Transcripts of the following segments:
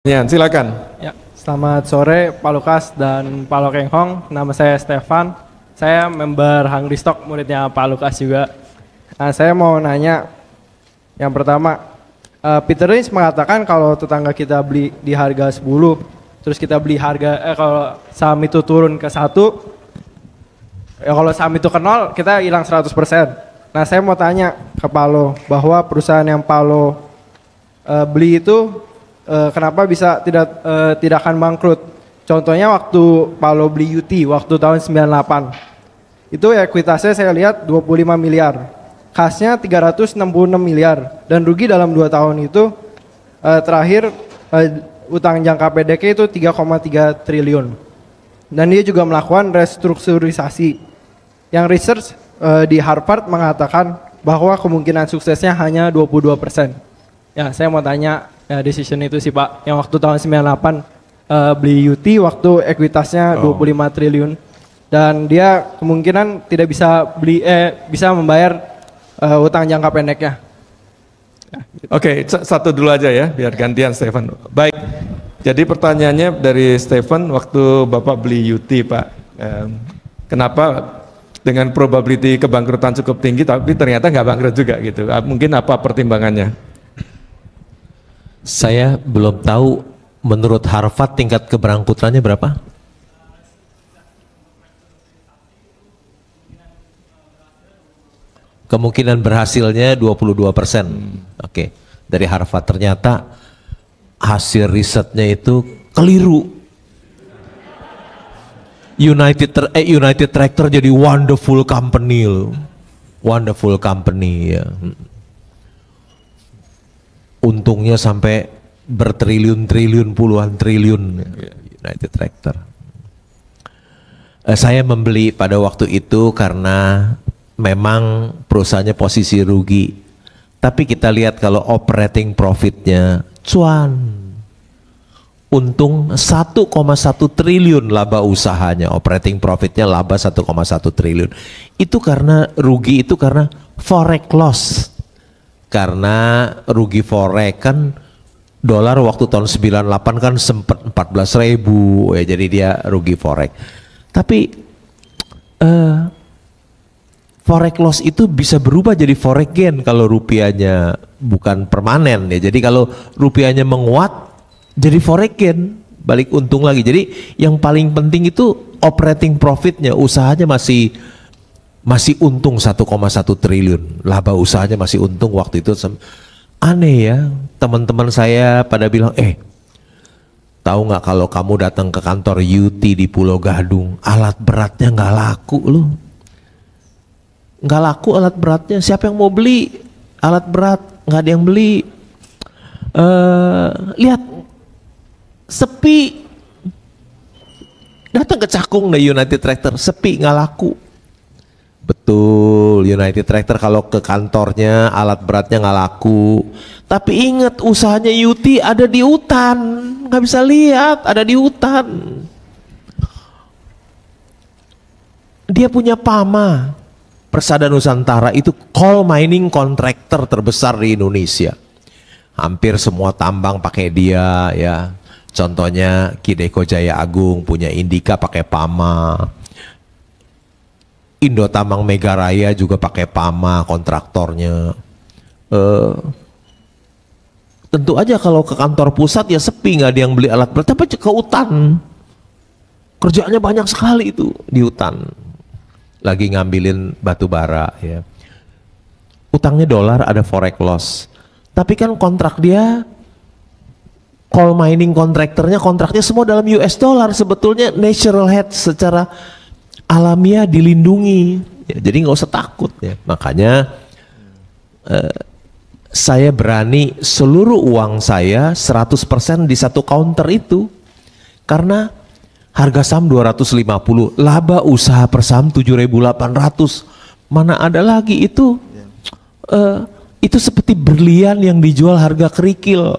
Ya, silakan. Ya, selamat sore Pak Lukas dan Pak Lokeng Hong. Nama saya Stefan. Saya member Hungry Stock, muridnya Pak Lukas juga. Nah, saya mau nanya, yang pertama, Peter Lynch mengatakan kalau tetangga kita beli di harga 10, terus kita beli kalau saham itu turun ke 1, ya kalau saham itu ke 0, kita hilang 100%. Nah, saya mau tanya ke Pak Lo, bahwa perusahaan yang Pak Lo beli itu kenapa bisa tidak akan bangkrut? Contohnya waktu Paulo beli UT waktu tahun 98. Itu ekuitasnya saya lihat 25 miliar. Kasnya 366 miliar dan rugi dalam 2 tahun itu terakhir utang jangka pendeknya itu 3,3 triliun. Dan dia juga melakukan restrukturisasi. Yang research di Harvard mengatakan bahwa kemungkinan suksesnya hanya 22%. Ya, saya mau tanya decision itu sih Pak, yang waktu tahun 98 beli UT waktu ekuitasnya 25 triliun dan dia kemungkinan tidak bisa bisa membayar utang jangka pendeknya. Ya, gitu. Oke, satu dulu aja ya, biar gantian Stefan. Baik, jadi pertanyaannya dari Stefan, waktu Bapak beli UT Pak, kenapa dengan probability kebangkrutan cukup tinggi tapi ternyata nggak bangkrut juga gitu? Mungkin apa pertimbangannya? Saya belum tahu menurut Harvard tingkat keberangkutannya berapa? Kemungkinan berhasilnya 22%. Oke. Dari Harvard ternyata hasil risetnya itu keliru. United Tractor jadi wonderful company loh. Wonderful company ya. Untungnya sampai bertriliun-triliun, puluhan triliun United Tractor. Saya membeli pada waktu itu karena memang perusahaannya posisi rugi. Tapi kita lihat kalau operating profitnya cuan. Untung 1,1 triliun laba usahanya, operating profitnya laba 1,1 triliun. Itu karena rugi itu karena forex loss. Karena rugi forex kan dolar waktu tahun 98 kan sempat 14.000 ya, jadi dia rugi forex. Tapi forex loss itu bisa berubah jadi forex gain kalau rupiahnya bukan permanen ya. Jadi kalau rupiahnya menguat jadi forex gain, balik untung lagi. Jadi yang paling penting itu operating profitnya, usahanya masih untung 1,1 triliun, laba usahanya masih untung waktu itu. Aneh ya, teman-teman saya pada bilang, tahu nggak kalau kamu datang ke kantor UT di Pulau Gadung, alat beratnya nggak laku loh, nggak laku alat beratnya. Siapa yang mau beli alat berat? Nggak ada yang beli. Lihat, sepi. Datang ke Cakung deh United Tractor, sepi, nggak laku. Betul, United Tractor kalau ke kantornya alat beratnya nggak laku. Tapi ingat, usahanya UT ada di hutan, nggak bisa lihat, ada di hutan. Dia punya PAMA, Persada Nusantara, itu coal mining contractor terbesar di Indonesia. Hampir semua tambang pakai dia ya. Contohnya Kideko Jaya Agung punya Indika pakai PAMA. Indo Tambang Megaraya juga pakai PAMA kontraktornya. Tentu aja kalau ke kantor pusat ya sepi, nggak ada yang beli alat berat. Tapi ke hutan, kerjanya banyak sekali itu di hutan. Lagi ngambilin batu bara ya. Utangnya dolar, ada forex loss. Tapi kan kontrak dia, coal mining kontraktornya, kontraknya semua dalam US dollar. Sebetulnya natural hedge, secara alamiah dilindungi ya, jadi nggak usah takut ya. Makanya saya berani seluruh uang saya 100% di satu counter itu, karena harga saham 250, laba usaha per saham 7.800, mana ada lagi itu seperti berlian yang dijual harga kerikil.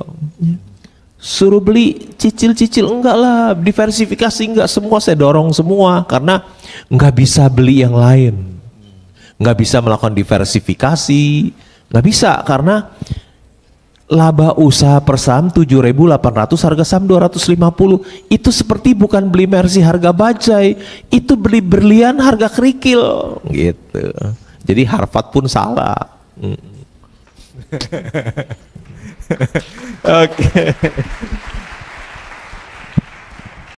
Suruh beli cicil-cicil, enggak lah, diversifikasi enggak, semua saya dorong semua, karena nggak bisa beli yang lain, nggak bisa melakukan diversifikasi, nggak bisa, karena laba usaha per saham 7.800, harga saham 250. Itu seperti bukan beli Mercy harga bajai, itu beli berlian harga kerikil gitu. Jadi Harvard pun salah. Oke.